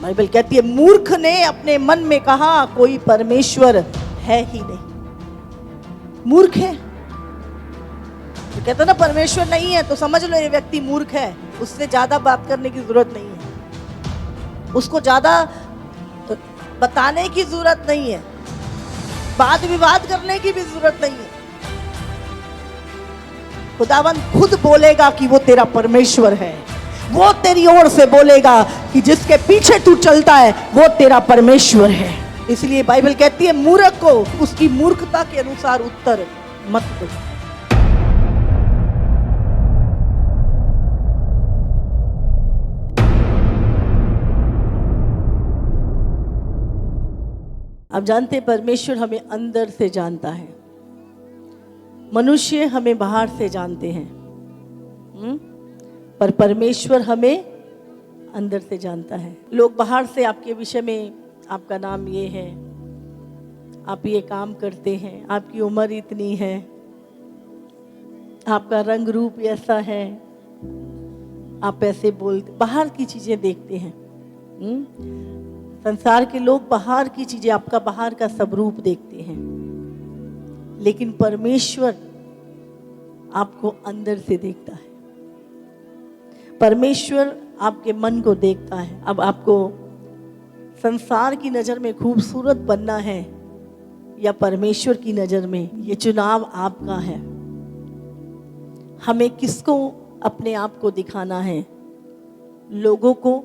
Bible कहती है मूर्ख ने अपने मन में कहा कोई परमेश्वर है ही नहीं। मूर्ख है तो कहते ना परमेश्वर नहीं है तो समझ लो ये व्यक्ति मूर्ख है। उससे ज्यादा बात करने की जरूरत नहीं है, उसको ज्यादा बताने की जरूरत नहीं है, वाद विवाद करने की भी जरूरत नहीं है। खुदावंद खुद बोलेगा कि वो तेरा परमेश्वर है, वो तेरी ओर से बोलेगा कि जिसके पीछे तू चलता है वो तेरा परमेश्वर है। इसलिए बाइबल कहती है मूर्ख को उसकी मूर्खता के अनुसार उत्तर मत दो। आप जानते हैं परमेश्वर हमें अंदर से जानता है, मनुष्य हमें बाहर से जानते हैं, पर परमेश्वर हमें अंदर से जानता है। लोग बाहर से आपके विषय में आपका नाम ये है, आप ये काम करते हैं, आपकी उम्र इतनी है, आपका रंग रूप ऐसा है, आप ऐसे बोलते, बाहर की चीजें देखते हैं। संसार के लोग बाहर की चीजें, आपका बाहर का सब रूप देखते हैं, लेकिन परमेश्वर आपको अंदर से देखता है। परमेश्वर आपके मन को देखता है। अब आपको संसार की नजर में खूबसूरत बनना है या परमेश्वर की नजर में, ये चुनाव आपका है। हमें किसको अपने आप को दिखाना है, लोगों को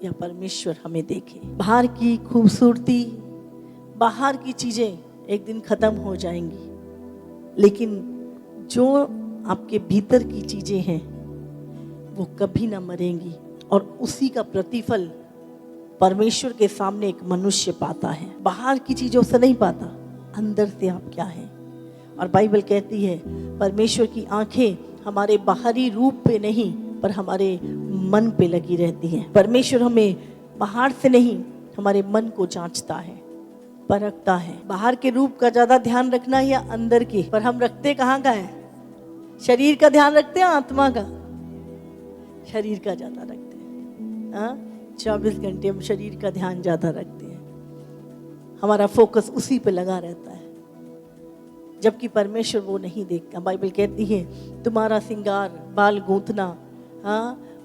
या परमेश्वर हमें देखे। बाहर की खूबसूरती, बाहर की चीजें एक दिन खत्म हो जाएंगी, लेकिन जो आपके भीतर की चीजें हैं वो कभी ना मरेंगी, और उसी का प्रतिफल परमेश्वर के सामने एक मनुष्य पाता है। बाहर की चीजों से नहीं पाता, अंदर से आप क्या है। और बाइबल कहती है परमेश्वर की आंखें हमारे बाहरी रूप पे नहीं पर हमारे मन पे लगी रहती हैं। परमेश्वर हमें बाहर से नहीं हमारे मन को जांचता है, परखता है। बाहर के रूप का ज्यादा ध्यान रखना या अंदर की, पर हम रखते कहाँ का है? शरीर का ध्यान रखते हैं, आत्मा का? शरीर का ज्यादा रखते हैं। 24 घंटे हम शरीर का ध्यान ज्यादा रखते हैं, हमारा फोकस उसी पे लगा रहता है, जबकि परमेश्वर वो नहीं देखता। बाइबल कहती है तुम्हारा श्रृंगार, बाल गूंथना,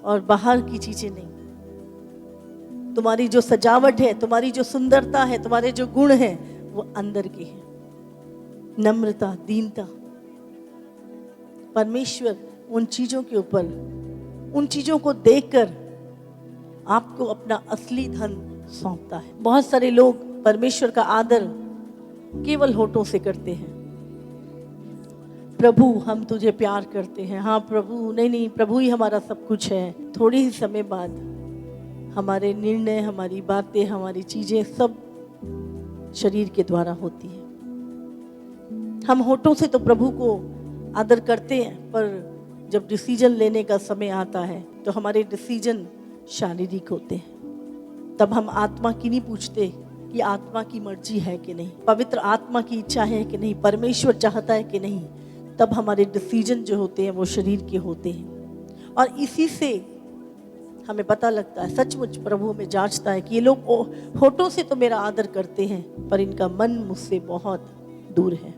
और बाहर की चीजें नहीं। तुम्हारी जो सजावट है, तुम्हारी जो सुंदरता है, तुम्हारे जो गुण हैं वो अंदर के हैं। नम्रता, दीनता। परमेश्वर उन चीजों के ऊपर, उन चीजों को देखकर आपको अपना असली धन सौंपता है। बहुत सारे लोग परमेश्वर का आदर केवल होठों से करते हैं। प्रभु हम तुझे प्यार करते हैं, हाँ प्रभु, नहीं प्रभु ही हमारा सब कुछ है। थोड़ी ही समय बाद हमारे निर्णय, हमारी बातें, हमारी चीजें सब शरीर के द्वारा होती है। हम होठों से तो प्रभु को आदर करते हैं, पर जब डिसीजन लेने का समय आता है तो हमारे डिसीजन शारीरिक होते हैं। तब हम आत्मा की नहीं पूछते कि आत्मा की मर्जी है कि नहीं, पवित्र आत्मा की इच्छा है कि नहीं, परमेश्वर चाहता है कि नहीं। तब हमारे डिसीजन जो होते हैं वो शरीर के होते हैं, और इसी से हमें पता लगता है, सचमुच प्रभु हमें जांचता है कि ये लोग होठों से तो मेरा आदर करते हैं पर इनका मन मुझसे बहुत दूर है।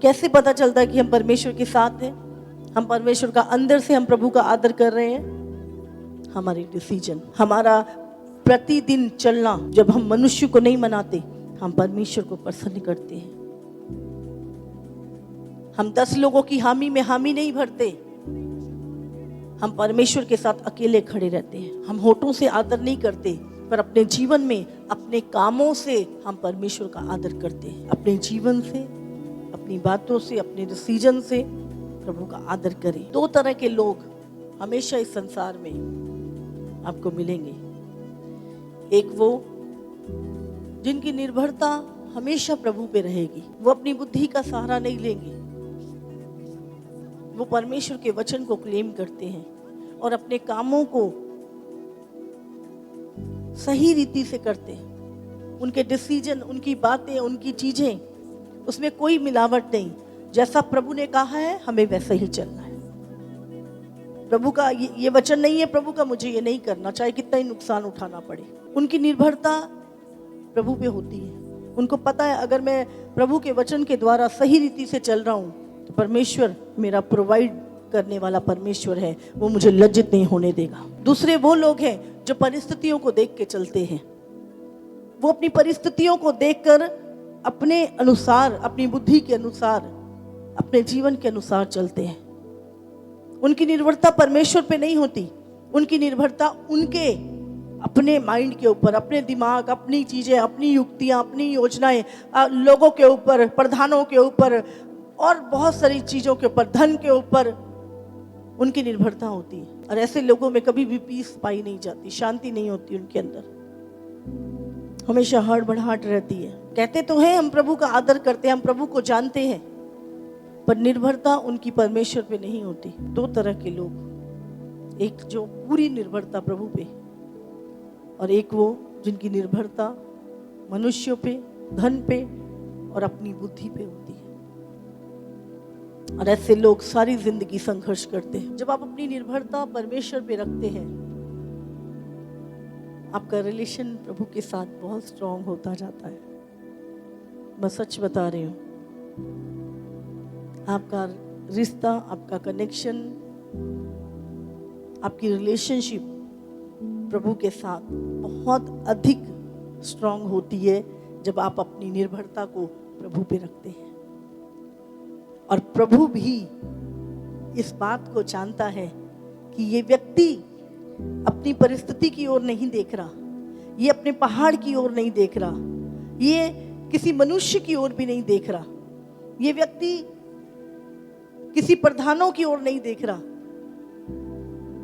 कैसे पता चलता है कि हम परमेश्वर के साथ हैं, हम परमेश्वर का अंदर से हम प्रभु का आदर कर रहे हैं? हमारे डिसीजन, हमारा प्रतिदिन चलना। जब हम मनुष्य को नहीं मनाते, हम परमेश्वर को प्रसन्न करते हैं। हम 10 लोगों की हामी में हामी नहीं भरते, हम परमेश्वर के साथ अकेले खड़े रहते हैं। हम होठों से आदर नहीं करते, पर अपने जीवन में, अपने कामों से हम परमेश्वर का आदर करते हैं। अपने जीवन से, अपनी बातों से, अपने डिसीजन से प्रभु का आदर करें। 2 तरह के लोग हमेशा इस संसार में आपको मिलेंगे। एक वो जिनकी निर्भरता हमेशा प्रभु पे रहेगी, वो अपनी बुद्धि का सहारा नहीं लेंगे, वो परमेश्वर के वचन को क्लेम करते हैं और अपने कामों को सही रीति से करते हैं। उनके डिसीजन, उनकी बातें, उनकी चीजें, उसमें कोई मिलावट नहीं। जैसा प्रभु ने कहा है हमें वैसा ही चलना है। प्रभु का ये वचन नहीं है, प्रभु का मुझे ये नहीं करना, चाहे कितना ही नुकसान उठाना पड़े। उनकी निर्भरता प्रभु पे होती है। उनको पता है अगर मैं प्रभु के वचन के द्वारा सही रीति से चल रहा हूँ तो परमेश्वर मेरा प्रोवाइड करने वाला परमेश्वर है, वो मुझे लज्जित नहीं होने देगा। दूसरे वो लोग हैं जो परिस्थितियों को देख के चलते हैं। वो अपनी परिस्थितियों को देखकर अपने अनुसार, अपनी बुद्धि के अनुसार, अपने जीवन के अनुसार चलते हैं। उनकी निर्भरता परमेश्वर पे नहीं होती, उनकी निर्भरता उनके अपने माइंड के ऊपर, अपने दिमाग, अपनी चीजें, अपनी युक्तियां, अपनी योजनाएं, लोगों के ऊपर, प्रधानों के ऊपर और बहुत सारी चीजों के ऊपर, धन के ऊपर उनकी निर्भरता होती है। और ऐसे लोगों में कभी भी पीस पाई नहीं जाती, शांति नहीं होती उनके अंदर, हमेशा हड़बड़ाहट रहती है। कहते तो हैं हम प्रभु का आदर करते हैं, हम प्रभु को जानते हैं, पर निर्भरता उनकी परमेश्वर पे नहीं होती। दो तरह के लोग, एक जो पूरी निर्भरता प्रभु पे और एक वो जिनकी निर्भरता मनुष्यों पे, धन पे और अपनी बुद्धि पे होती है। और ऐसे लोग सारी जिंदगी संघर्ष करते हैं। जब आप अपनी निर्भरता परमेश्वर पे रखते हैं, आपका रिलेशन प्रभु के साथ बहुत स्ट्रांग होता जाता है। मैं सच बता रही हूँ, आपका रिश्ता, आपका कनेक्शन, आपकी रिलेशनशिप प्रभु के साथ बहुत अधिक स्ट्रांग होती है जब आप अपनी निर्भरता को प्रभु पे रखते हैं। और प्रभु भी इस बात को जानता है कि ये व्यक्ति अपनी परिस्थिति की ओर नहीं देख रहा, ये अपने पहाड़ की ओर नहीं देख रहा, ये किसी मनुष्य की ओर भी नहीं देख रहा, ये व्यक्ति किसी प्रधानों की ओर नहीं देख रहा,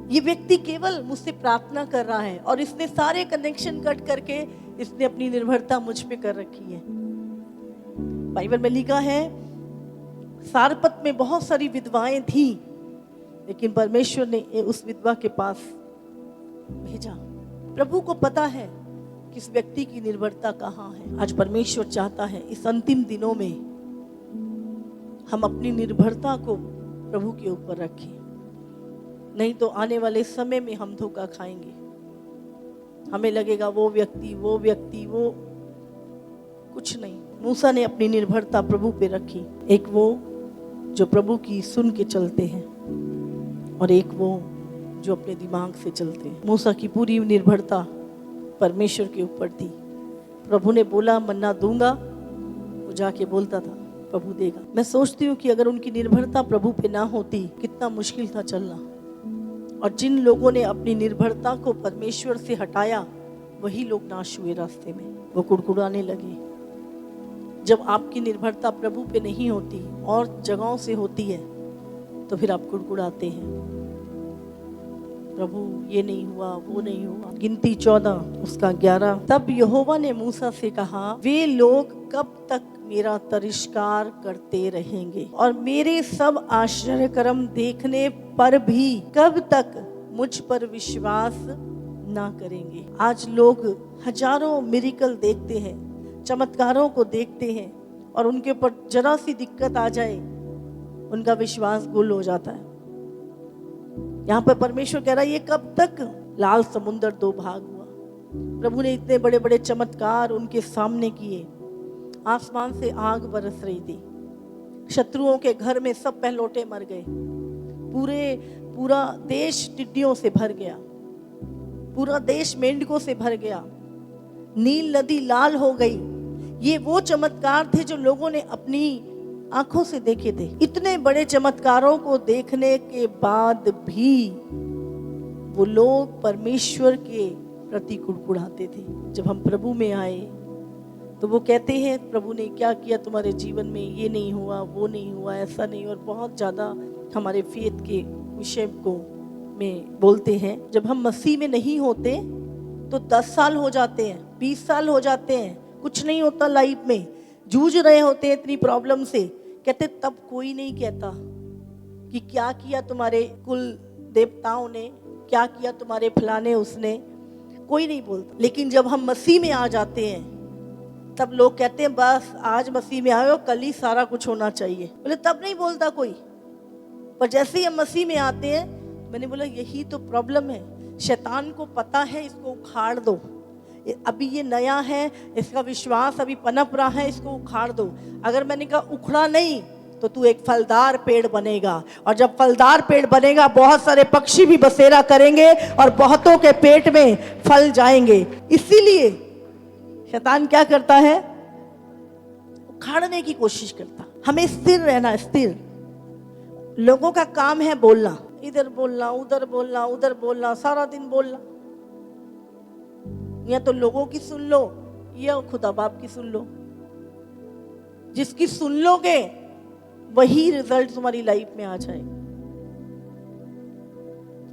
ये व्यक्ति केवल मुझसे प्रार्थना कर रहा है। और इसने सारे कनेक्शन कट करके इसने अपनी निर्भरता मुझ पे कर रखी है। बाइबल में लिखा है, सारपत में बहुत सारी विधवाएं थी, लेकिन परमेश्वर ने उस विधवा के पास भेजा। प्रभु को पता है कि इस व्यक्ति की निर्भरता कहाँ है। आज परमेश्वर चाहता है इस अंतिम दिनों में हम अपनी निर्भरता को प्रभु के ऊपर रखें, नहीं तो आने वाले समय में हम धोखा खाएंगे। हमें लगेगा वो व्यक्ति वो कुछ नहीं। मूसा ने अपनी निर्भरता प्रभु पे रखी, एक वो जो प्रभु की सुन के चलते हैं और एक वो जो अपने दिमाग से चलते हैं। मूसा की पूरी निर्भरता परमेश्वर के ऊपर थी। प्रभु ने बोला मन्ना दूंगा, वो जाके बोलता था प्रभु देगा। मैं सोचती हूँ कि अगर उनकी निर्भरता प्रभु पे ना होती, कितना मुश्किल था चलना। और जिन लोगों ने अपनी निर्भरता को परमेश्वर से हटाया, वही लोग नाश हुए रास्ते में, वो कुड़कुड़ाने लगे। जब आपकी निर्भरता प्रभु पे नहीं होती और जगहों से होती है, तो फिर आप कुड़कुड़ाते हैं, प्रभु ये नहीं हुआ, वो नहीं हुआ। गिनती 14 उसका 11। तब यहोवा ने मूसा से कहा, वे लोग कब तक मेरा तिरस्कार करते रहेंगे और मेरे सब आश्चर्य कर्म देखने पर भी कब तक मुझ पर विश्वास ना करेंगे। आज लोग हजारों मिरेकल देखते हैं, चमत्कारों को देखते हैं, और उनके ऊपर जरा सी दिक्कत आ जाए उनका विश्वास गुल हो जाता है। यहाँ पर परमेश्वर कह रहा है, ये कब तक? लाल समुद्र 2 भाग हुआ। प्रभु ने इतने बड़े बड़े चमत्कार उनके सामने किए, आसमान से आग बरस रही थी, शत्रुओं के घर में सब पहलौटे मर गए, पूरा देश टिड्डियों से भर गया, पूरा देश मेंढकों से भर गया, नील नदी लाल हो गई। ये वो चमत्कार थे जो लोगों ने अपनी आंखों से देखे थे। इतने बड़े चमत्कारों को देखने के बाद भी वो लोग परमेश्वर के प्रति कुड़कुड़ाते थे। जब हम प्रभु में आए तो वो कहते हैं, प्रभु ने क्या किया तुम्हारे जीवन में, ये नहीं हुआ, वो नहीं हुआ, ऐसा नहीं। और बहुत ज़्यादा हमारे फेथ के विषय को में बोलते हैं। जब हम मसीह में नहीं होते तो 10 साल हो जाते हैं, 20 साल हो जाते हैं, कुछ नहीं होता लाइफ में, जूझ रहे होते हैं इतनी प्रॉब्लम से। कहते तब कोई नहीं कहता कि क्या किया तुम्हारे कुल देवताओं ने, क्या किया तुम्हारे फलाने उसने, कोई नहीं बोलता। लेकिन जब हम मसीह में आ जाते हैं तब लोग कहते हैं बस आज मसीह में आए हो, कल ही सारा कुछ होना चाहिए। बोले तब नहीं बोलता कोई। पर जैसे ही हम मसीह में आते हैं मैंने बोला यही तो प्रॉब्लम है, शैतान को पता है इसको उखाड़ दो, अभी ये नया है, इसका विश्वास अभी पनप रहा है, इसको उखाड़ दो। अगर मैंने कहा उखड़ा नहीं तो तू एक फलदार पेड़ बनेगा, और जब फलदार पेड़ बनेगा बहुत सारे पक्षी भी बसेरा करेंगे और बहुतों के पेट में फल जाएंगे। इसीलिए शैतान क्या करता है, उखाड़ने की कोशिश करता। हमें स्थिर रहना, स्थिर। लोगों का काम है बोलना, इधर बोलना, उधर बोलना, उधर बोलना, सारा दिन बोलना। या तो लोगों की सुन लो या खुदा बाप की सुन लो। जिसकी सुन लोगे वही रिजल्ट तुम्हारी लाइफ में आ जाए।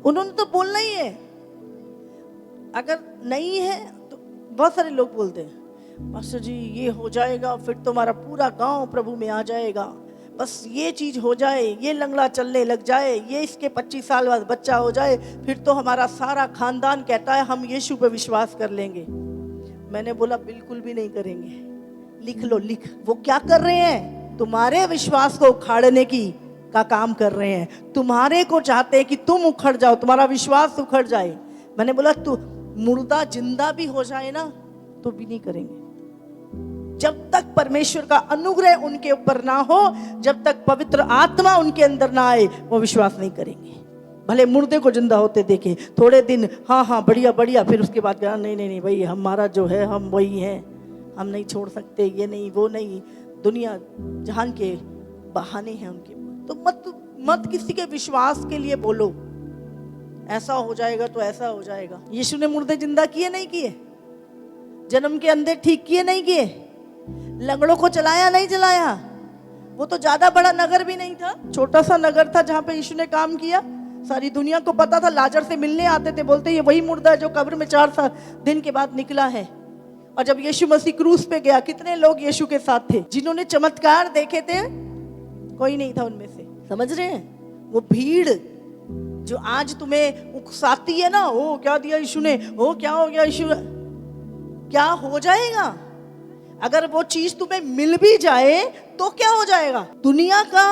उन्होंने तो बोलना ही है, अगर नहीं है तो बहुत सारे लोग बोलते हैं मास्टर जी ये हो जाएगा फिर तुम्हारा पूरा गांव प्रभु में आ जाएगा, बस ये चीज हो जाए, ये लंगड़ा चलने लग जाए, ये इसके 25 साल बाद बच्चा हो जाए, फिर तो हमारा सारा खानदान कहता है हम यीशु पे विश्वास कर लेंगे। मैंने बोला बिल्कुल भी नहीं करेंगे। लिख लो, लिख। वो क्या कर रहे हैं, तुम्हारे विश्वास को उखाड़ने की का काम कर रहे हैं। तुम्हारे को चाहते हैं कि तुम उखड़ जाओ, तुम्हारा विश्वास उखड़ जाए। मैंने बोला तू मुर्दा जिंदा भी हो जाए ना तो भी नहीं करेंगे। जब तक परमेश्वर का अनुग्रह उनके ऊपर ना हो, जब तक पवित्र आत्मा उनके अंदर ना आए, वो विश्वास नहीं करेंगे। भले मुर्दे को जिंदा होते देखे थोड़े दिन, हाँ हाँ बढ़िया बढ़िया, फिर उसके बाद कहा नहीं नहीं नहीं भाई हमारा जो है हम वही हैं, हम नहीं छोड़ सकते, ये नहीं वो नहीं, दुनिया जहान के बहाने हैं उनके। तो मत किसी के विश्वास के लिए बोलो ऐसा हो जाएगा तो ऐसा हो जाएगा। यीशु ने मुर्दे जिंदा किए नहीं किए, जन्म के अंधे ठीक किए नहीं किए, लंगड़ों को चलाया नहीं चलाया। वो तो ज्यादा बड़ा नगर भी नहीं था, छोटा सा नगर था जहां पे यीशु ने काम किया। सारी दुनिया को पता था, लाजर से मिलने आते थे, बोलते ये वही मुर्दा है जो कब्र में 4 दिन के बाद निकला है। और जब यीशु मसीह क्रूस पे गया, कितने लोग यीशु के साथ थे जिन्होंने चमत्कार देखे थे? कोई नहीं था उनमें से। समझ रहे हैं? वो भीड़ जो आज तुम्हें उकसाती है ना, ओ क्या दिया यीशु ने, ओ क्या हो गया यीशु, क्या हो जाएगा? अगर वो चीज तुम्हें मिल भी जाए तो क्या हो जाएगा? दुनिया का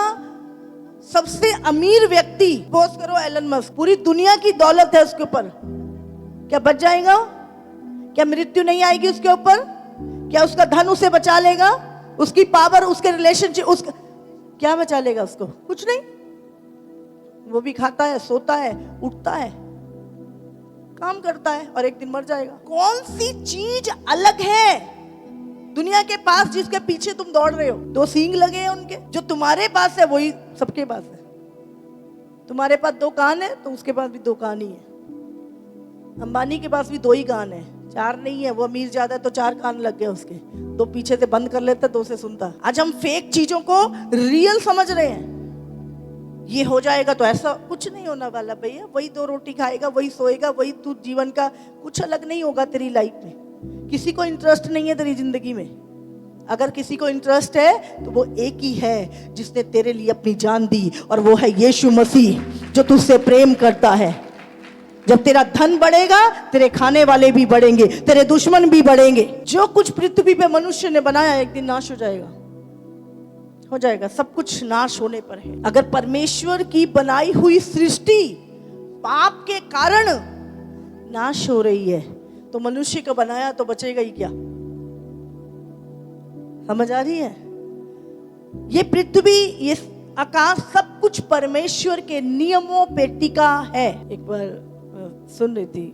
सबसे अमीर व्यक्ति, सपोज करो एलन मस्क, पूरी दुनिया की दौलत है उसके ऊपर, क्या बच जाएगा? क्या मृत्यु नहीं आएगी उसके ऊपर? क्या उसका धन उसे बचा लेगा? उसकी पावर, उसके रिलेशनशिप, उसका क्या बचा लेगा उसको? कुछ नहीं। वो भी खाता है, सोता है, उठता है, काम करता है और एक दिन मर जाएगा। कौन सी चीज अलग है दुनिया के पास जिसके पीछे तुम दौड़ रहे हो? 2 सींग लगे हैं उनके, जो तुम्हारे पास है वही सबके पास है। तुम्हारे पास 2 कान है तो उसके पास भी 2 कान ही है। अंबानी के पास भी 2 ही कान है, 4 नहीं है। वो अमीर ज्यादा है तो 4 कान लग गए उसके, 2 पीछे से बंद कर लेता, 2 से सुनता। आज हम फेक चीजों को रियल समझ रहे हैं। ये हो जाएगा तो ऐसा कुछ नहीं होने वाला भैया, वही 2 रोटी खाएगा, वही सोएगा, वही तू जीवन का कुछ अलग नहीं होगा तेरी लाइफ में। किसी को इंटरेस्ट नहीं है तेरी जिंदगी में। अगर किसी को इंटरेस्ट है तो वो एक ही है जिसने तेरे लिए अपनी जान दी, और वो है यीशु मसीह जो तुझसे प्रेम करता है। जब तेरा धन बढ़ेगा, तेरे खाने वाले भी बढ़ेंगे, तेरे दुश्मन भी बढ़ेंगे। जो कुछ पृथ्वी पे मनुष्य ने बनाया एक दिन नाश हो जाएगा, हो जाएगा। सब कुछ नाश होने पर है। अगर परमेश्वर की बनाई हुई सृष्टि पाप के कारण नाश हो रही है तो मनुष्य को बनाया तो बचेगा ही क्या? समझ आ रही है? ये पृथ्वी, ये आकाश, सब कुछ परमेश्वर के नियमों पे टिका है। एक बार सुन रही थी,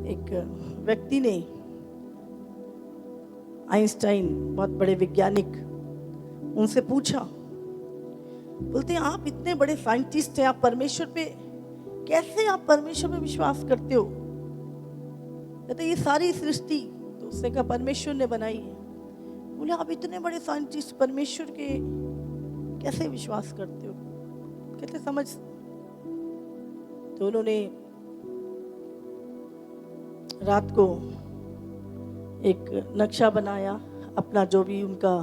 एक व्यक्ति ने, आइंस्टाइन बहुत बड़े वैज्ञानिक, उनसे पूछा, बोलते हैं आप इतने बड़े साइंटिस्ट हैं, आप परमेश्वर पे कैसे, आप परमेश्वर पे विश्वास करते हो? कहते ये सारी सृष्टि तो उसने कहा परमेश्वर ने बनाई है। बोले आप इतने बड़े साइंटिस्ट, परमेश्वर के कैसे विश्वास करते हो? कहते समझ। तो उन्होंने रात को एक नक्शा बनाया, अपना जो भी उनका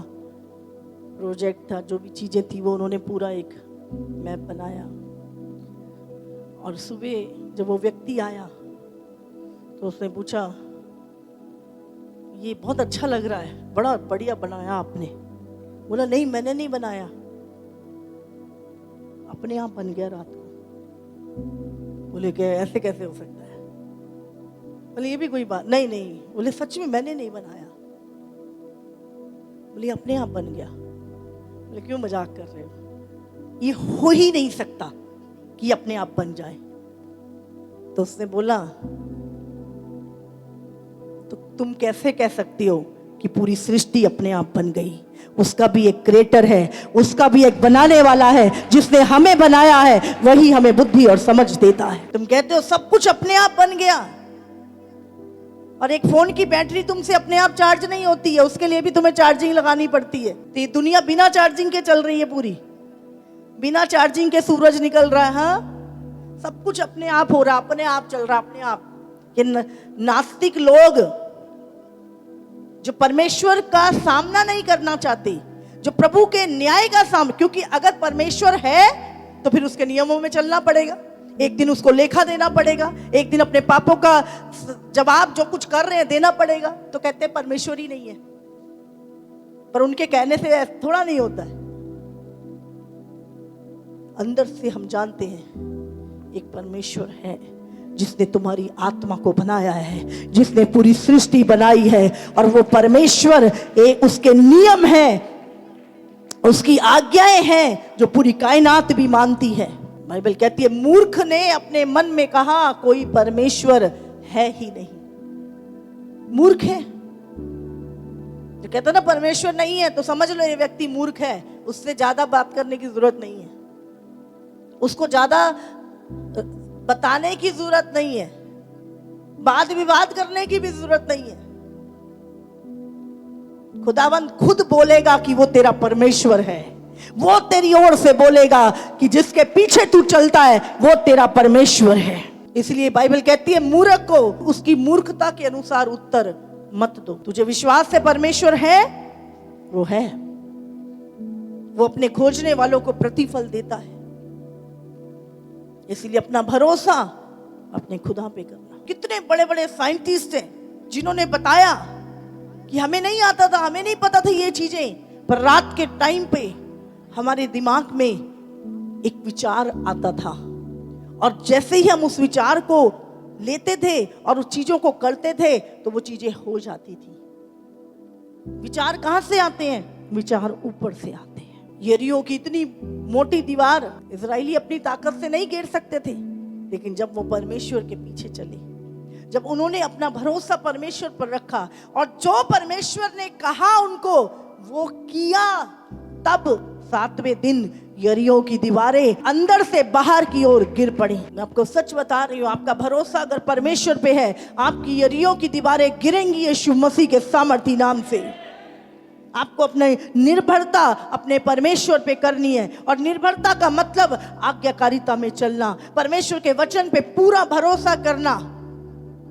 प्रोजेक्ट था, जो भी चीजें थी, वो उन्होंने पूरा एक मैप बनाया। और सुबह जब वो व्यक्ति आया तो उसने पूछा ये बहुत अच्छा लग रहा है, बड़ा बढ़िया बनाया आपने। बोला नहीं मैंने नहीं बनाया, अपने आप बन गया रात को। बोले कि ऐसे कैसे हो सकता है? बोले ये भी कोई बात नहीं। नहीं बोले सच में मैंने नहीं बनाया। बोले अपने आप बन गया। बोले क्यों मजाक कर रहे हो, ये हो ही नहीं सकता कि अपने आप बन जाए। तो उसने बोला तो तुम कैसे कह सकती हो कि पूरी सृष्टि अपने आप बन गई? उसका भी एक क्रिएटर है, उसका भी एक बनाने वाला है। जिसने हमें बनाया है वही हमें बुद्धि और समझ देता है। तुम कहते हो सब कुछ अपने आप बन गया, और एक फोन की बैटरी तुमसे अपने आप चार्ज नहीं होती है, उसके लिए भी तुम्हें चार्जिंग लगानी पड़ती है। तो ये दुनिया बिना चार्जिंग के चल रही है, पूरी बिना चार्जिंग के सूरज निकल रहा है। हाँ, सब कुछ अपने आप हो रहा, अपने आप चल रहा, अपने आप। ये नास्तिक लोग जो परमेश्वर का सामना नहीं करना चाहते, जो प्रभु के न्याय का सामना, क्योंकि अगर परमेश्वर है तो फिर उसके नियमों में चलना पड़ेगा, एक दिन उसको लेखा देना पड़ेगा, एक दिन अपने पापों का जवाब जो कुछ कर रहे हैं देना पड़ेगा। तो कहते हैं परमेश्वर ही नहीं है, पर उनके कहने से थोड़ा नहीं होता है। अंदर से हम जानते हैं एक परमेश्वर है जिसने तुम्हारी आत्मा को बनाया है, जिसने पूरी सृष्टि बनाई है, और वो परमेश्वर उसके नियम हैं, उसकी आज्ञाएं हैं जो पूरी कायनात भी मानती है। बाइबल कहती है मूर्ख ने अपने मन में कहा कोई परमेश्वर है ही नहीं। मूर्ख है जो कहता ना परमेश्वर नहीं है, तो समझ लो ये व्यक्ति मूर्ख है। उससे ज्यादा बात करने की जरूरत नहीं है, उसको ज्यादा बताने की जरूरत नहीं है, वाद विवाद करने की भी जरूरत नहीं है। खुदावंद खुद बोलेगा कि वो तेरा परमेश्वर है, वो तेरी ओर से बोलेगा कि जिसके पीछे तू चलता है वो तेरा परमेश्वर है। इसलिए बाइबल कहती है मूर्ख को उसकी मूर्खता के अनुसार उत्तर मत दो। तुझे विश्वास से परमेश्वर है, वो है, वो अपने खोजने वालों को प्रतिफल देता है। इसलिए अपना भरोसा अपने खुदा पे करना। कितने बड़े बड़े साइंटिस्ट हैं जिन्होंने बताया कि हमें नहीं आता था, हमें नहीं पता था ये चीजें, पर रात के टाइम पे हमारे दिमाग में एक विचार आता था, और जैसे ही हम उस विचार को लेते थे और उस चीजों को करते थे तो वो चीजें हो जाती थी। विचार कहां से आते हैं? विचार ऊपर से आते हैं। यरीहो की इतनी मोटी दीवार इजराइली अपनी ताकत से नहीं गिर सकते थे, लेकिन जब वो परमेश्वर के पीछे चले, जब उन्होंने अपना भरोसा परमेश्वर पर रखा और जो परमेश्वर ने कहा उनको वो किया, तब 7वें दिन यरीहो की दीवारें अंदर से बाहर की ओर गिर पड़ी। मैं आपको सच बता रही हूँ, आपका भरोसा अगर परमेश्वर पे है, आपकी यरीहो की दीवारें गिरेंगी यीशु मसीह के सामर्थी नाम से। आपको अपनी निर्भरता अपने परमेश्वर पे करनी है, और निर्भरता का मतलब आज्ञाकारिता में चलना, परमेश्वर के वचन पे पूरा भरोसा करना।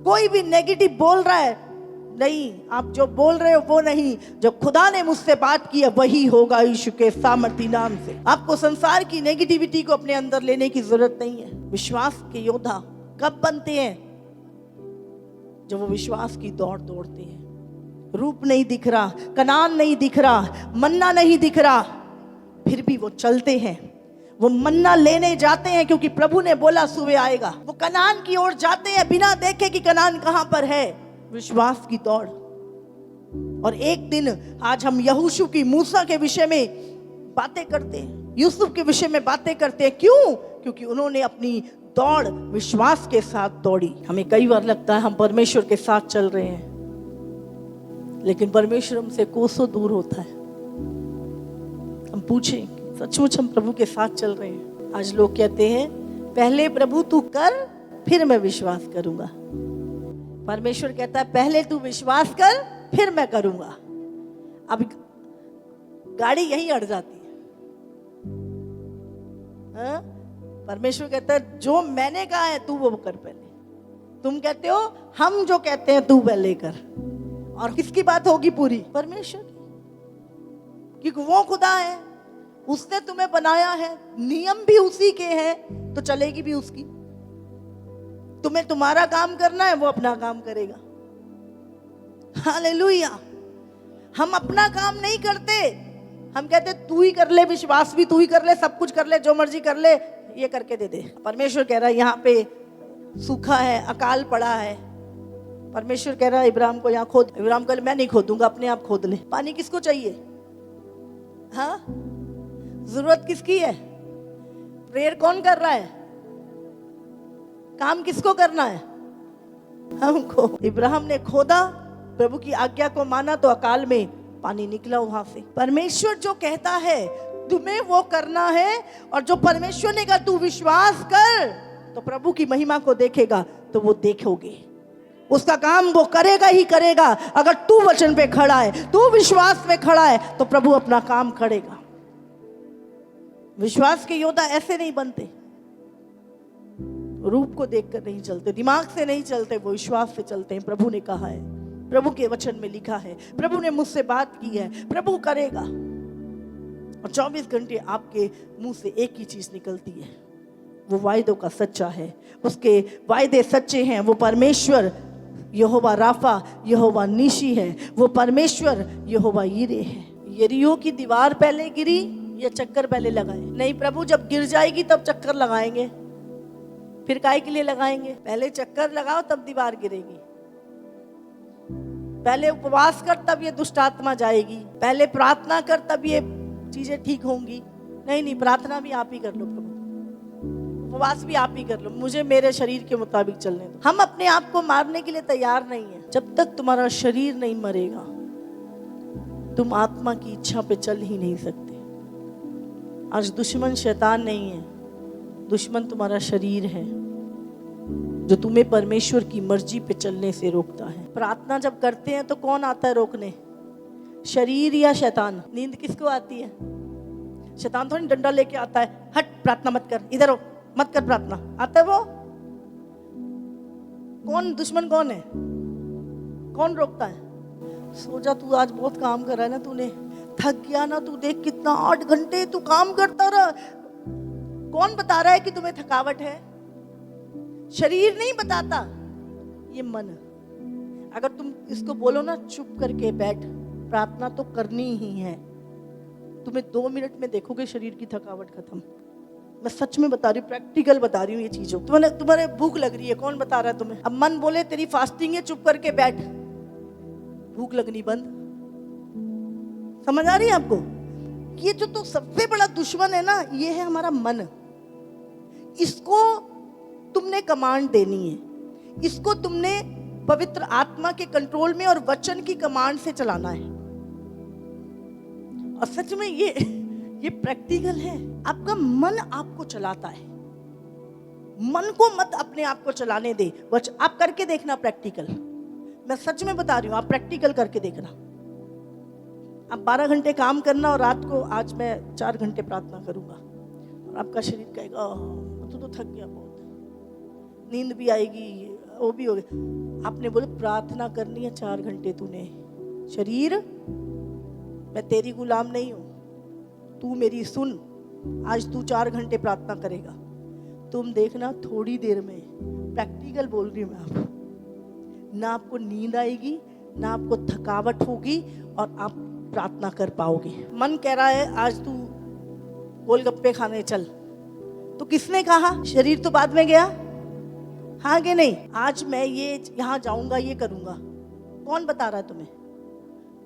कोई भी नेगेटिव बोल रहा है, नहीं, आप जो बोल रहे हो वो नहीं, जो खुदा ने मुझसे बात की है वही होगा यीशु के सामर्थी नाम से। आपको संसार की नेगेटिविटी को अपने अंदर लेने की जरूरत नहीं है। विश्वास के योद्धा कब बनते हैं? जब वो विश्वास की दौड़ दौड़ते हैं। रूप नहीं दिख रहा, कनान नहीं दिख रहा, मन्ना नहीं दिख रहा, फिर भी वो चलते हैं, वो मन्ना लेने जाते हैं, क्योंकि प्रभु ने बोला सुबह आएगा। वो कनान की ओर जाते हैं बिना देखे कि कनान कहां पर है। विश्वास की दौड़। और एक दिन आज हम यहोशू की, मूसा के विषय में बातें करते हैं, यूसुफ के विषय में बातें करते हैं। क्यों? क्योंकि उन्होंने अपनी दौड़ विश्वास के साथ दौड़ी। हमें कई बार लगता है हम परमेश्वर के साथ चल रहे हैं, लेकिन परमेश्वर हमसे कोसों दूर होता है। हम पूछें सचमुच हम प्रभु के साथ चल रहे हैं? आज लोग कहते हैं पहले प्रभु तू कर फिर मैं विश्वास करूंगा। परमेश्वर कहता है पहले तू विश्वास कर फिर मैं करूंगा। अब गाड़ी यहीं अड़ जाती है। हाँ? परमेश्वर कहता है जो मैंने कहा है तू वो कर पहले। तुम कहते हो हम जो कहते हैं तू पहले कर, और किसकी बात होगी पूरी? परमेश्वर की, क्योंकि वो खुदा है, उसने तुम्हें बनाया है, नियम भी उसी के हैं, तो चलेगी भी उसकी। तुम्हें तुम्हारा काम करना है, वो अपना काम करेगा। हालेलुया। हम अपना काम नहीं करते, हम कहते तू ही कर ले, विश्वास भी तू ही कर ले, सब कुछ कर ले, जो मर्जी कर ले, ये करके दे दे। परमेश्वर कह रहा है यहाँ पे सूखा है, अकाल पड़ा है। परमेश्वर कह रहा है इब्राहिम को यहाँ खोद। इब्राहिम कह मैं नहीं खोदूंगा, अपने आप खोद ले। पानी किसको चाहिए? हाँ, जरूरत किसकी है? प्रेयर कौन कर रहा है? काम किसको करना है? हमको। इब्राहिम ने खोदा, प्रभु की आज्ञा को माना तो अकाल में पानी निकला वहां से। परमेश्वर जो कहता है तुम्हें वो करना है, और जो परमेश्वर ने कहा तू विश्वास कर तो प्रभु की महिमा को देखेगा, तो वो देखोगे। उसका काम वो करेगा ही करेगा। अगर तू वचन पे खड़ा है, तू विश्वास पे खड़ा है, तो प्रभु अपना काम करेगा। विश्वास के योद्धा ऐसे नहीं बनते, रूप को देखकर नहीं चलते, दिमाग से नहीं चलते, वो विश्वास से चलते हैं। प्रभु ने कहा है, प्रभु के वचन में लिखा है, प्रभु ने मुझसे बात की है, प्रभु करेगा। और 24 घंटे आपके मुंह से एक ही चीज निकलती है, वो वायदों का सच्चा है। उसके वायदे सच्चे हैं। वो परमेश्वर यहोवा राफा, यहोवा नीशी है। वो परमेश्वर यहोवा यीरे है। यरीहो की दीवार पहले गिरी या चक्कर पहले लगाए? नहीं, प्रभु जब गिर जाएगी तब चक्कर लगाएंगे। फिर काहे के लिए लगाएंगे? पहले चक्कर लगाओ तब दीवार गिरेगी। पहले उपवास कर तब ये दुष्ट आत्मा जाएगी। पहले प्रार्थना कर तब ये चीजें ठीक होंगी। नहीं, प्रार्थना भी आप ही कर लो प्रभु, उपवास भी आप ही कर लो, मुझे मेरे शरीर के मुताबिक चलने दो। हम अपने आप को मारने के लिए तैयार नहीं है। जब तक तुम्हारा शरीर नहीं मरेगा, तुम आत्मा की इच्छा पे चल ही नहीं सकते। आज दुश्मन शैतान नहीं है, दुश्मन तुम्हारा शरीर है, जो तुम्हें परमेश्वर की मर्जी पे चलने से रोकता है। प्रार्थना जब करते हैं तो कौन आता है रोकने? शरीर या शैतान? नींद किसको आती है? शैतान थोड़ी डंडा लेके आता है, हट प्रार्थना मत कर, इधर हो, मत कर प्रार्थना। आता है वो? कौन दुश्मन कौन है? कौन रोकता है? सो जा, तू आज बहुत काम कर रहा है ना, तूने थक गया ना, तू देख कितना 8 घंटे तू काम करता रहा। कौन बता रहा है कि तुम्हें थकावट है? शरीर नहीं बताता, ये मन। अगर तुम इसको बोलो ना चुप करके बैठ, प्रार्थना तो करनी ही है, तुम्हें 2 मिनट में देखोगे शरीर की थकावट खत्म। मैं सच में बता रही हूँ, प्रैक्टिकल बता रही हूँ ये चीजों। तुम्हारे भूख लग रही है, कौन बता रहा है तुम्हें? अब मन बोले तेरी फास्टिंग है, चुप करके बैठ, भूख लगनी बंद। समझ आ रही है आपको? ये जो तो सबसे बड़ा दुश्मन है ना, ये है हमारा मन। इसको तुमने कमांड देनी है, इसको तुमने पवित्र आत्मा के कंट्रोल में और वचन की कमांड से चलाना है। और सच में ये प्रैक्टिकल है। आपका मन आपको चलाता है, मन को मत अपने आप को चलाने दे। आप करके देखना प्रैक्टिकल, मैं सच में बता रही हूँ, आप प्रैक्टिकल करके देखना। आप 12 घंटे काम करना और रात को आज मैं 4 घंटे प्रार्थना करूंगा, और आपका शरीर कहेगा तू तो थक गया बहुत, नींद भी आएगी, वो भी हो गया। आपने बोले प्रार्थना करनी है 4 घंटे, तूने शरीर, मैं तेरी गुलाम नहीं हूं, तू मेरी सुन। आज तू 4 घंटे प्रार्थना करेगा, तुम देखना थोड़ी देर में, प्रैक्टिकल बोल रही हूँ मैं आपको, ना आपको नींद आएगी, ना आपको थकावट होगी, और आप प्रार्थना कर पाओगे। मन कह रहा है आज तू गोलगप्पे खाने चल, तो किसने कहा? शरीर तो बाद में गया, हाँ कि नहीं? आज मैं ये यहाँ जाऊंगा, ये करूंगा, कौन बता रहा है तुम्हें?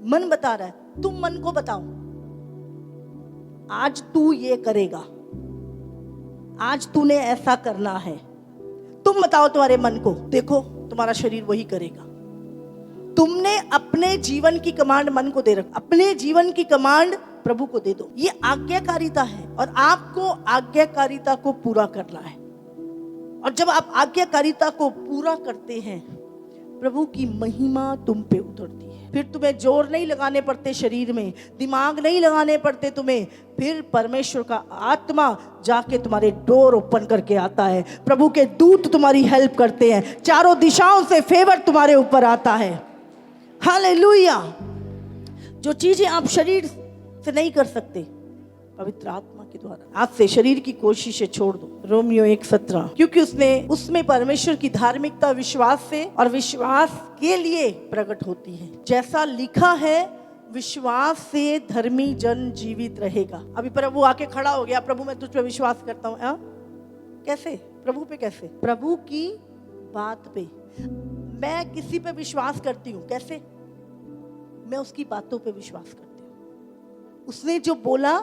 मन बता रहा है। तुम मन को बताओ आज तू ये करेगा, आज तूने ऐसा करना है। तुम बताओ तुम्हारे मन को, देखो तुम्हारा शरीर वही करेगा। तुमने अपने जीवन की कमांड मन को दे रखा, अपने जीवन की कमांड प्रभु को दे दो। ये आज्ञाकारिता है, और आपको आज्ञाकारिता को पूरा करना है। और जब आप आज्ञाकारिता को पूरा करते हैं, प्रभु की महिमा तुम पे उतरती है। फिर तुम्हें जोर नहीं लगाने पड़ते शरीर में, दिमाग नहीं लगाने पड़ते तुम्हें। फिर परमेश्वर का आत्मा जाके तुम्हारे डोर ओपन करके आता है। प्रभु के दूत तुम्हारी हेल्प करते हैं, चारों दिशाओं से फेवर तुम्हारे ऊपर आता है। हालेलुया। जो चीजें आप शरीर से नहीं कर सकते, पवित्र आत्मा के द्वारा आज से शरीर की कोशिशें छोड़ दो। रोमियो 1:17, क्योंकि उसमें परमेश्वर की धार्मिकता विश्वास से और विश्वास के लिए प्रकट होती है। जैसा लिखा है, विश्वास से धर्मी जन जीवित रहेगा। अभी प्रभु आके खड़ा हो गया, प्रभु मैं तुझ पे विश्वास करता हूँ। कैसे? प्रभु पे कैसे? प्रभु की बात पे, मैं किसी पे विश्वास करती हूँ। कैसे? मैं उसकी बातों पे विश्वास करती हूँ। उसने जो बोला,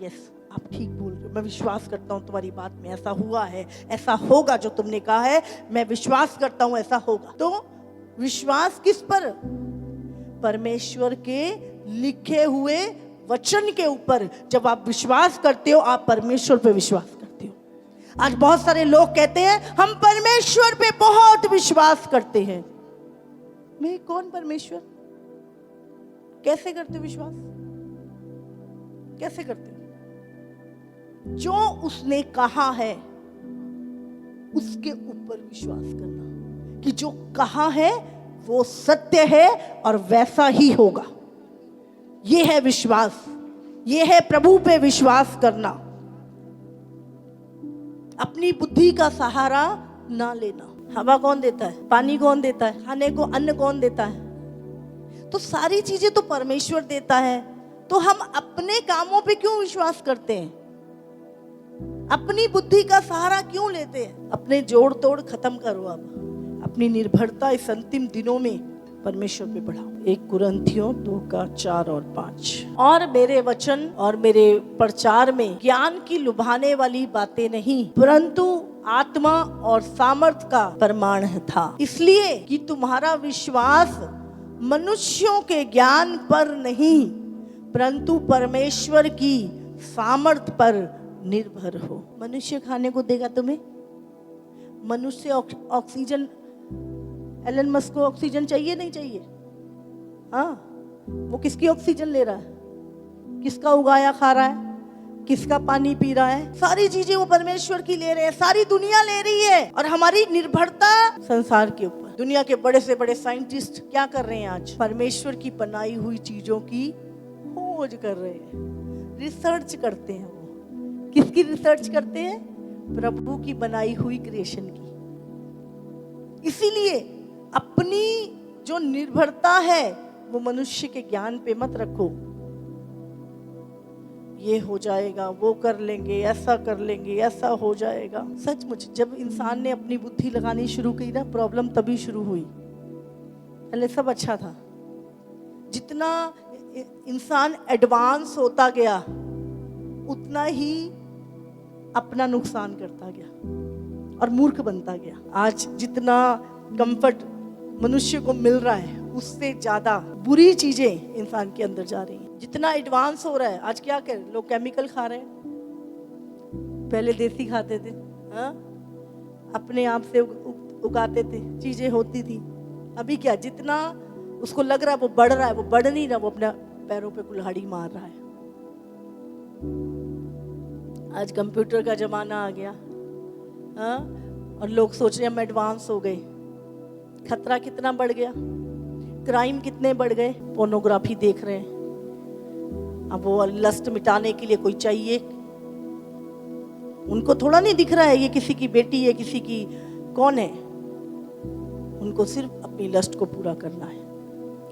यस आप ठीक बोल रहे हो, मैं विश्वास करता हूँ तुम्हारी बात में, ऐसा हुआ है, ऐसा होगा जो तुमने कहा है, मैं विश्वास करता हूँ ऐसा होगा। तो विश्वास किस पर? परमेश्वर के लिखे हुए वचन के ऊपर। जब आप विश्वास करते हो, आप परमेश्वर पे विश्वास करते हो। आज बहुत सारे लोग कहते हैं हम परमेश्वर पे बहुत विश्वास करते हैं। मैं कौन परमेश्वर? कैसे करते हो विश्वास? कैसे करते हो? जो उसने कहा है उसके ऊपर विश्वास करना कि जो कहा है वो सत्य है और वैसा ही होगा। ये है विश्वास, ये है प्रभु पे विश्वास करना। अपनी बुद्धि का सहारा ना लेना। हवा कौन देता है? पानी कौन देता है? खाने को अन्न कौन देता है? तो सारी चीजें तो परमेश्वर देता है। तो हम अपने कामों पे क्यों विश्वास करते हैं? अपनी बुद्धि का सहारा क्यों लेते हैं? अपने जोड़ तोड़ खत्म करो। अब अपनी निर्भरता इस अंतिम दिनों में परमेश्वर पे बढ़ाओ। 1 कुरिन्थियों 2:4 और 5। और मेरे वचन और मेरे प्रचार में ज्ञान की लुभाने वाली बातें नहीं, परंतु आत्मा और सामर्थ का प्रमाण था, इसलिए कि तुम्हारा विश्वास मनुष्यों के ज्ञान पर नहीं, परंतु परमेश्वर की सामर्थ पर निर्भर हो। मनुष्य खाने को देगा तुम्हें? मनुष्य ऑक्सीजन, एलन मस्क को ऑक्सीजन चाहिए नहीं चाहिए? हाँ, वो किसकी ऑक्सीजन ले रहा है? किसका उगाया खा रहा है? किसका पानी पी रहा है? सारी चीजें वो परमेश्वर की ले रहे हैं, सारी दुनिया ले रही है। और हमारी निर्भरता संसार के ऊपर। दुनिया के बड़े से बड़े साइंटिस्ट क्या कर रहे हैं आज? परमेश्वर की बनाई हुई चीजों की खोज कर रहे हैं, रिसर्च करते हैं। वो किसकी रिसर्च करते हैं? प्रभु की बनाई हुई क्रिएशन की। इसीलिए अपनी जो निर्भरता है वो मनुष्य के ज्ञान पे मत रखो। ये हो जाएगा, वो कर लेंगे, ऐसा कर लेंगे, ऐसा हो जाएगा। सचमुच जब इंसान ने अपनी बुद्धि लगानी शुरू की ना, प्रॉब्लम तभी शुरू हुई। पहले सब अच्छा था। जितना इंसान एडवांस होता गया उतना ही अपना नुकसान करता गया और मूर्ख बनता गया। आज जितना कंफर्ट मनुष्य को मिल रहा है उससे ज्यादा बुरी चीजें इंसान के अंदर जा रही हैं। जितना एडवांस हो रहा है, आज क्या कर लोग केमिकल खा रहे हैं। पहले देसी खाते थे, हाँ, अपने आप से उगाते थे, चीजें होती थी। अभी क्या, जितना उसको लग रहा है वो बढ़ रहा है, वो बढ़ नहीं रहा, वो अपने पैरों पे कुल्हाड़ी मार रहा है। आज कंप्यूटर का जमाना आ गया, हाँ, और लोग सोच रहे हैं हम एडवांस हो गए। खतरा कितना बढ़ गया, क्राइम कितने बढ़ गए। पोर्नोग्राफी देख रहे हैं। अब वो लस्ट मिटाने के लिए कोई चाहिए, उनको थोड़ा नहीं दिख रहा है ये किसी की बेटी है, किसी की कौन है। उनको सिर्फ अपनी लस्ट को पूरा करना है।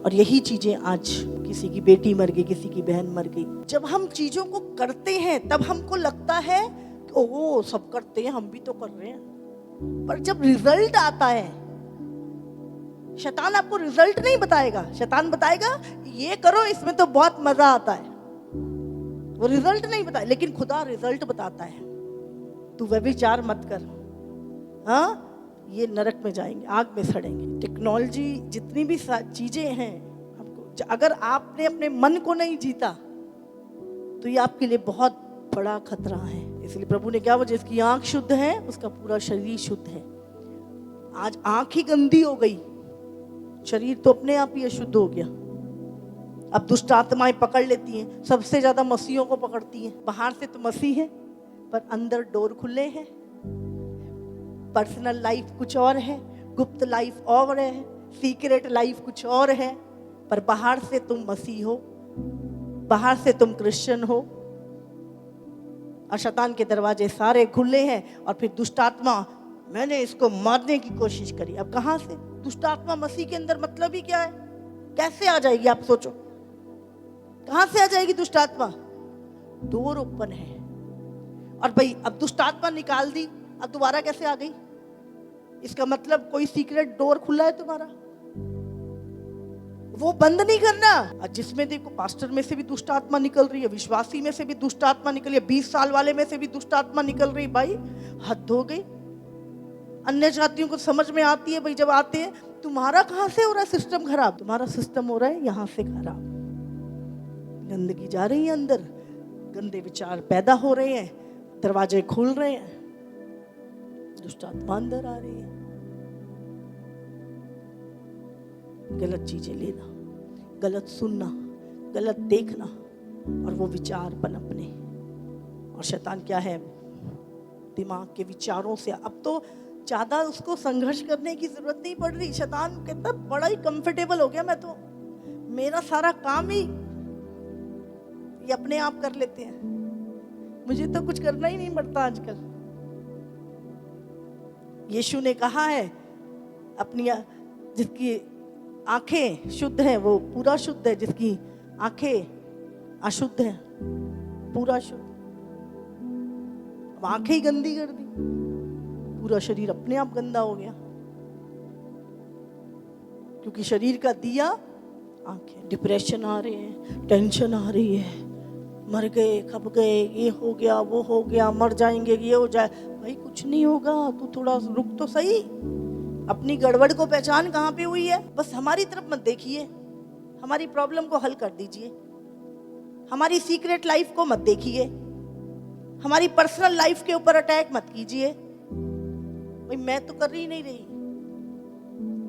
और यही चीजें आज, किसी की बेटी मर गई, किसी की बहन मर गई। जब हम चीजों को करते हैं तब हमको लगता है कि ओह सब करते हैं, हम भी तो कर रहे हैं। पर जब रिजल्ट आता है, शैतान आपको रिजल्ट नहीं बताएगा। शैतान बताएगा ये करो, इसमें तो बहुत मजा आता है। वो रिजल्ट नहीं बताए, लेकिन खुदा रिजल्ट बताता है। तू व्यभिचार मत कर, हाँ, ये नरक में जाएंगे, आग में सड़ेंगे। टेक्नोलॉजी जितनी भी चीजें हैं, आपको अगर आपने अपने मन को नहीं जीता तो ये आपके लिए बहुत बड़ा खतरा है। इसलिए प्रभु ने क्या, वो जिसकी आंख शुद्ध है उसका पूरा शरीर शुद्ध है। आज आंख ही गंदी हो गई, शरीर तो अपने आप ही अशुद्ध हो गया। अब दुष्ट आत्माएं पकड़ लेती हैं, सबसे ज्यादा मसीहों को पकड़ती हैं। बाहर से तो मसीह है पर अंदर डोर खुले हैं। पर्सनल लाइफ कुछ और है, गुप्त लाइफ और है, सीक्रेट लाइफ कुछ और है। पर बाहर से तुम मसीह हो, बाहर से तुम क्रिश्चियन हो। और शैतान के दरवाजे सारे खुले हैं। और फिर दुष्ट आत्मा, मैंने इसको मारने की कोशिश करी। अब कहां से दुष्ट आत्मा मसीह के अंदर, मतलब ही क्या है? कैसे आ जाएगी? आप सोचो, कहां से आ जाएगी दुष्ट आत्मा? डोर ओपन है। और भाई अब दुष्ट आत्मा निकाल दी, अब दोबारा कैसे आ गई? इसका मतलब कोई सीक्रेट डोर खुला है तुम्हारा, वो बंद नहीं करना। जिसमें देखो पास्टर में से भी दुष्ट आत्मा निकल रही है, विश्वासी में से भी दुष्ट आत्मा निकल रही है, 20 साल वाले में से भी दुष्ट आत्मा निकल रही, भाई हद हो गई। अन्य जातियों को समझ में आती है भाई, जब आते हैं तुम्हारा कहां से हो रहा है सिस्टम खराब, तुम्हारा सिस्टम हो रहा है यहां से खराब, गंदगी जा रही है अंदर, गंदे विचार पैदा हो रहे हैं, दरवाजे खुल रहे हैं, दुष्ट आत्मा अंदर आ रही है। गलत चीजें लेना, गलत सुनना, गलत देखना और वो विचार पनपने। और शैतान क्या है, दिमाग के विचारों से अब तो ज्यादा उसको संघर्ष करने की जरूरत नहीं पड़ रही। शैतान कहता बड़ा ही कंफर्टेबल हो गया, मैं तो मेरा सारा काम ही ये अपने आप कर लेते हैं, मुझे तो कुछ करना ही नहीं पड़ता आजकल। यीशु ने कहा है अपनी जिसकी आंखें शुद्ध हैं वो पूरा शुद्ध है, जिसकी आंखें अशुद्ध हैं पूरा शुद्ध। अब आंखें ही गंदी कर दी, पूरा शरीर अपने आप गंदा हो गया, क्योंकि शरीर का दिया आंखें। डिप्रेशन आ रहे हैं, टेंशन आ रही है, मर गए खप गए, ये हो गया वो हो गया, मर जाएंगे ये हो जाए। भाई कुछ नहीं होगा, तू थोड़ा रुक तो सही, अपनी गड़बड़ को पहचान कहाँ पे हुई है। बस हमारी तरफ मत देखिए, हमारी प्रॉब्लम को हल कर दीजिए, हमारी सीक्रेट लाइफ को मत देखिए, हमारी पर्सनल लाइफ के ऊपर अटैक मत कीजिए। भाई मैं तो कर ही नहीं रही,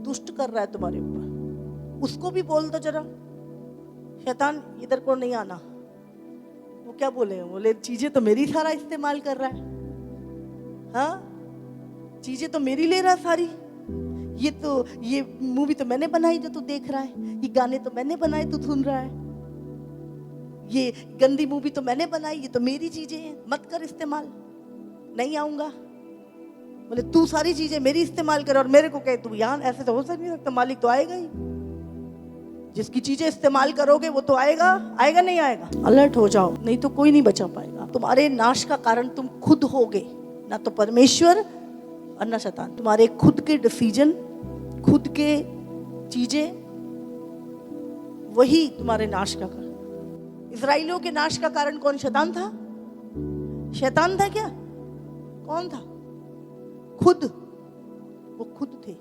दुष्ट कर रहा है तुम्हारे ऊपर, उसको भी बोल दो जरा, शैतान इधर को नहीं आना। वो क्या बोले चीजें तो मेरी सारा इस्तेमाल कर रहा है, हाँ चीजें तो मेरी ले रहा सारी, ये मूवी तो मैंने बनाई जो तू देख रहा है, ये गाने तो मैंने बनाए तू सुन रहा है, ये गंदी मूवी तो मैंने बनाई, ये तो मेरी चीजें हैं, मत कर इस्तेमाल, नहीं आऊंगा। बोले तू सारी चीजें मेरी इस्तेमाल कर और मेरे को कहे तू यहाँ, ऐसे तो हो नहीं सकता, मालिक तो आएगा ही, जिसकी चीजें इस्तेमाल करोगे वो तो आएगा, आएगा नहीं आएगा। अलर्ट हो जाओ, नहीं तो कोई नहीं बचा पाएगा। तुम्हारे नाश का कारण तुम खुद होगे, ना तो परमेश्वर और ना शैतान। तुम्हारे खुद के डिसीजन, खुद के चीजें, वही तुम्हारे नाश का कारण। इजराइलियों के नाश का कारण कौन? शैतान था। शैतान था क्या? कौन था? खुद। वो खुद थे,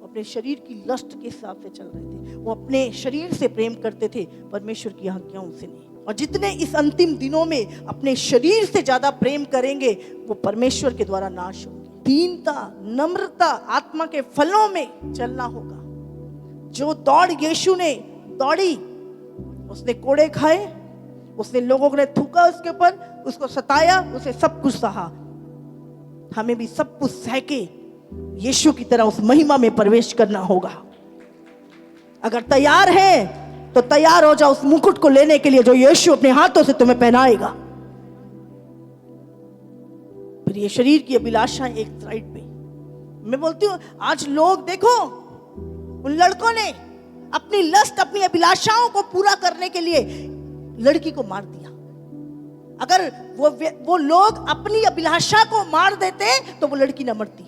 अपने शरीर की लस्ट के हिसाब से चल रहे थे, वो अपने शरीर से प्रेम करते थे, परमेश्वर की आज्ञाओं से नहीं। और जितने इस अंतिम दिनों में अपने शरीर से ज्यादा प्रेम करेंगे वो परमेश्वर के द्वारा नाश होंगे। दीनता, नम्रता, आत्मा के फलों में चलना होगा। जो दौड़ यीशु ने दौड़ी, उसने कोड़े खाए, उसने लोगों ने थूका उसके ऊपर, उसको सताया, उसे सब कुछ सहा। हमें भी सब कुछ सह के यीशु की तरह उस महिमा में प्रवेश करना होगा। अगर तैयार है तो तैयार हो जाओ उस मुकुट को लेने के लिए जो यीशु अपने हाथों से तुम्हें पहनाएगा। फिर ये शरीर की अभिलाषा एक साइड पे। मैं बोलती हूँ आज लोग देखो, उन लड़कों ने अपनी लस्ट, अपनी अभिलाषाओं को पूरा करने के लिए लड़की को मार दिया। अगर वो लोग अपनी अभिलाषा को मार देते तो वो लड़की न मरती।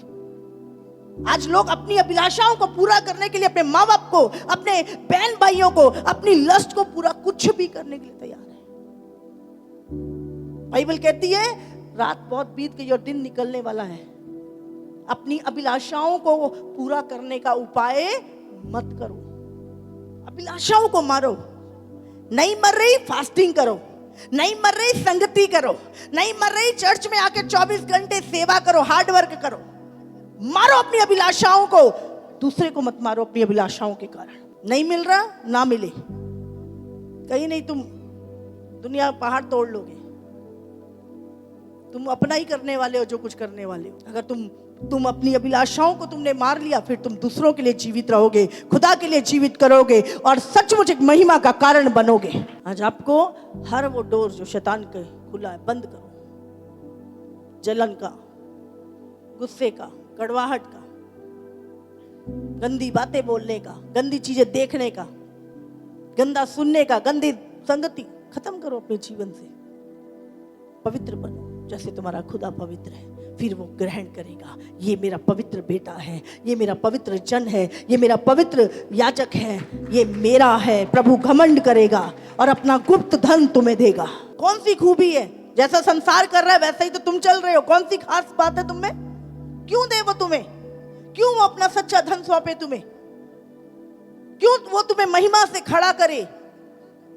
आज लोग अपनी अभिलाषाओं को पूरा करने के लिए अपने माँ बाप को, अपने बहन भाइयों को, अपनी लस्ट को पूरा कुछ भी करने के लिए तैयार है। बाइबल कहती है रात बहुत बीत गई और दिन निकलने वाला है। अपनी अभिलाषाओं को पूरा करने का उपाय मत करो, अभिलाषाओं को मारो। नहीं मर रही, फास्टिंग करो। नहीं मर रही, संगति करो। नहीं मर रही, चर्च में आके 24 घंटे सेवा करो, हार्ड वर्क करो। मारो अपनी अभिलाषाओं को, दूसरे को मत मारो अपनी अभिलाषाओं के कारण। नहीं मिल रहा, ना मिले, कहीं नहीं तुम दुनिया पहाड़ तोड़ लोगे। तुम अपना ही करने वाले हो जो कुछ करने वाले हो। अगर तुम अपनी अभिलाषाओं को तुमने मार लिया, फिर तुम दूसरों के लिए जीवित रहोगे, खुदा के लिए जीवित करोगे और सचमुच एक महिमा का कारण बनोगे। आज आपको हर वो डोर जो शैतान के खुला है बंद करो। जलन का, गुस्से का, कड़वाहट का, गंदी बातें बोलने का, गंदी चीजें देखने का, गंदा सुनने का, गंदी संगति खत्म करो अपने जीवन से। पवित्र बनो जैसे तुम्हारा खुदा पवित्र है। फिर वो ग्रहण करेगा, ये मेरा पवित्र बेटा है, ये मेरा पवित्र जन है, ये मेरा पवित्र याजक है, ये मेरा है। प्रभु घमंड करेगा और अपना गुप्त धन तुम्हें देगा। कौन सी खूबी है? जैसा संसार कर रहा है वैसा ही तो तुम चल रहे हो। कौन सी खास बात है तुम में? क्यों दे वो तुम्हें? क्यों वो अपना सच्चा धन सौंपे तुम्हें? क्यों वो तुम्हें महिमा से खड़ा करे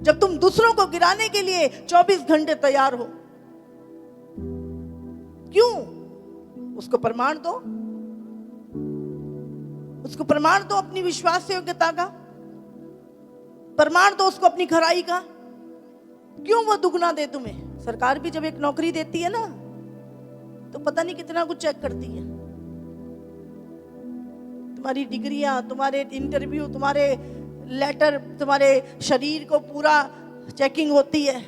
जब तुम दूसरों को गिराने के लिए 24 घंटे तैयार हो? क्यों? उसको प्रमाण दो, उसको प्रमाण दो अपनी विश्वास योग्यता का, प्रमाण दो उसको अपनी खराई का। क्यों वो दुगना दे तुम्हें? सरकार भी जब एक नौकरी देती है ना तो पता नहीं कितना कुछ चेक करती है। तुम्हारी डिग्रियां, तुम्हारे इंटरव्यू, तुम्हारे लेटर, तुम्हारे शरीर को पूरा चेकिंग होती है।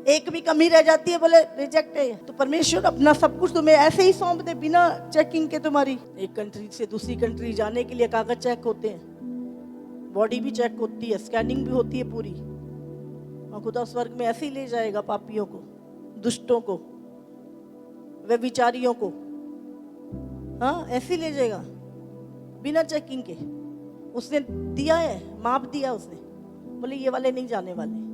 एक भी कमी रह जाती है, बोले रिजेक्ट है। तो परमेश्वर अपना सब कुछ तुम्हें ऐसे ही सौंप दे बिना चेकिंग के। तुम्हारी एक कंट्री से दूसरी कंट्री जाने के लिए कागज चेक होते हैं, बॉडी भी चेक होती है, स्कैनिंग भी होती है पूरी। और खुदा स्वर्ग में ऐसे ही ले जाएगा पापियों को, दुष्टों को, व्यभिचारियों को। हाँ, ऐसे ही ले जाएगा बिना चेकिंग के। उसने दिया है, माप दिया उसने, बोले ये वाले नहीं जाने वाले।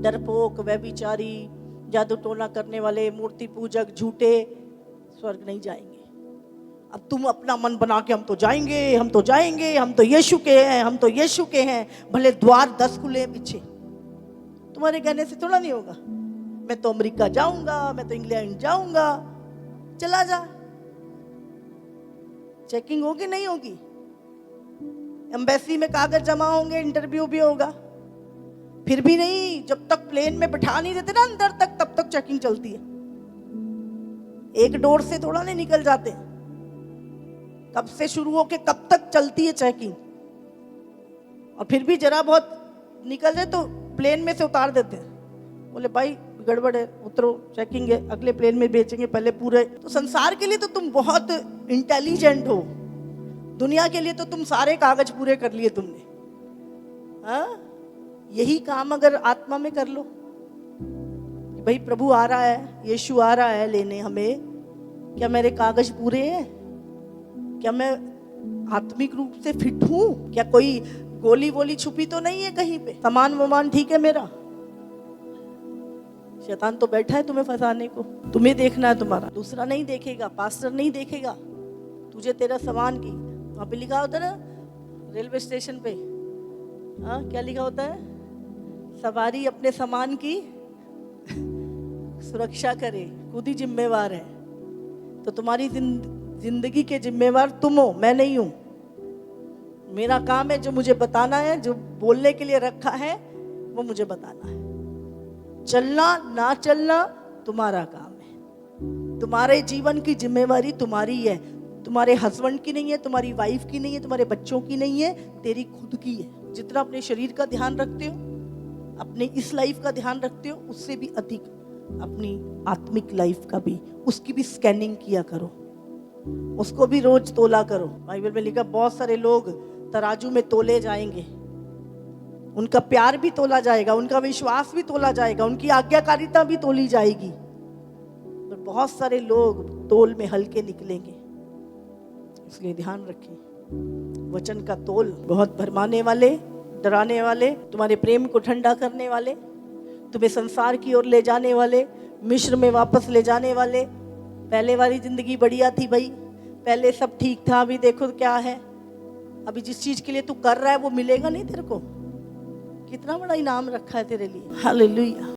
डरपोक, व्यभिचारी, जादू टोना करने वाले, मूर्ति पूजक, झूठे स्वर्ग नहीं जाएंगे। अब तुम अपना मन बना के हम तो जाएंगे, हम तो जाएंगे, हम तो यीशु के हैं, हम तो यीशु के हैं। भले द्वार 10 खुले हैं पीछे, तुम्हारे कहने से थोड़ा नहीं होगा। मैं तो अमेरिका जाऊंगा, मैं तो इंग्लैंड जाऊंगा। चला जा, चेकिंग होगी नहीं होगी? एम्बेसी में कागज जमा होंगे, इंटरव्यू भी होगा, फिर भी नहीं। जब तक प्लेन में बैठा नहीं देते ना अंदर तक, तब तक चेकिंग चलती है। एक डोर से थोड़ा नहीं निकल जाते, कब से शुरू होके कब तक चलती है चेकिंग। और फिर भी जरा बहुत निकल जाए तो प्लेन में से उतार देते हैं, बोले भाई गड़बड़ है, उतरो, चेकिंग है, अगले प्लेन में भेजेंगे, पहले पूरे। तो संसार के लिए तो तुम बहुत इंटेलिजेंट हो, दुनिया के लिए तो तुम सारे कागज पूरे कर लिए तुमने। हाँ, यही काम अगर आत्मा में कर लो, भाई प्रभु आ रहा है, यीशु आ रहा है लेने हमें, क्या मेरे कागज पूरे हैं? क्या मैं आत्मिक रूप से फिट हूं? क्या कोई गोली वोली छुपी तो नहीं है कहीं पे? सामान वमान ठीक है मेरा? शैतान तो बैठा है तुम्हें फंसाने को। तुम्हें देखना है, तुम्हारा दूसरा नहीं देखेगा, पास्टर नहीं देखेगा तुझे, तेरा सामान की। वहां पे लिखा होता है ना रेलवे स्टेशन पे, हाँ क्या लिखा होता है? सवारी अपने सामान की सुरक्षा करे, खुद ही जिम्मेवार है। तो तुम्हारी जिंदगी के जिम्मेवार तुम हो, मैं नहीं हूं। मेरा काम है जो मुझे बताना है, जो बोलने के लिए रखा है वो मुझे बताना है। चलना ना चलना तुम्हारा काम है, तुम्हारे जीवन की जिम्मेवारी तुम्हारी है। तुम्हारे हस्बैंड की नहीं है, तुम्हारी वाइफ की नहीं है, तुम्हारे बच्चों की नहीं है, तेरी खुद की है। जितना अपने शरीर का ध्यान रखते हो, अपने इस लाइफ का ध्यान रखते हो, उससे भी अधिक अपनी आत्मिक लाइफ का भी, उसकी भी स्कैनिंग किया करो, उसको भी रोज तोला करो। बाइबल में लिखा बहुत सारे लोग तराजू में तोले जाएंगे, उनका प्यार भी तोला जाएगा, उनका विश्वास भी तोला जाएगा, उनकी आज्ञाकारिता भी तोली जाएगी। पर बहुत सारे लोग तोल में हल्के निकलेंगे, इसलिए ध्यान रखें। वचन का तोल बहुत भरमाने वाले, डराने वाले, तुम्हारे प्रेम को ठंडा करने वाले, तुम्हें संसार की ओर ले जाने वाले, मिस्र में वापस ले जाने वाले। पहले वाली जिंदगी बढ़िया थी भाई, पहले सब ठीक था, अभी देखो क्या है। अभी जिस चीज के लिए तू कर रहा है वो मिलेगा नहीं तेरे को। कितना बड़ा इनाम रखा है तेरे लिए। हालेलुया।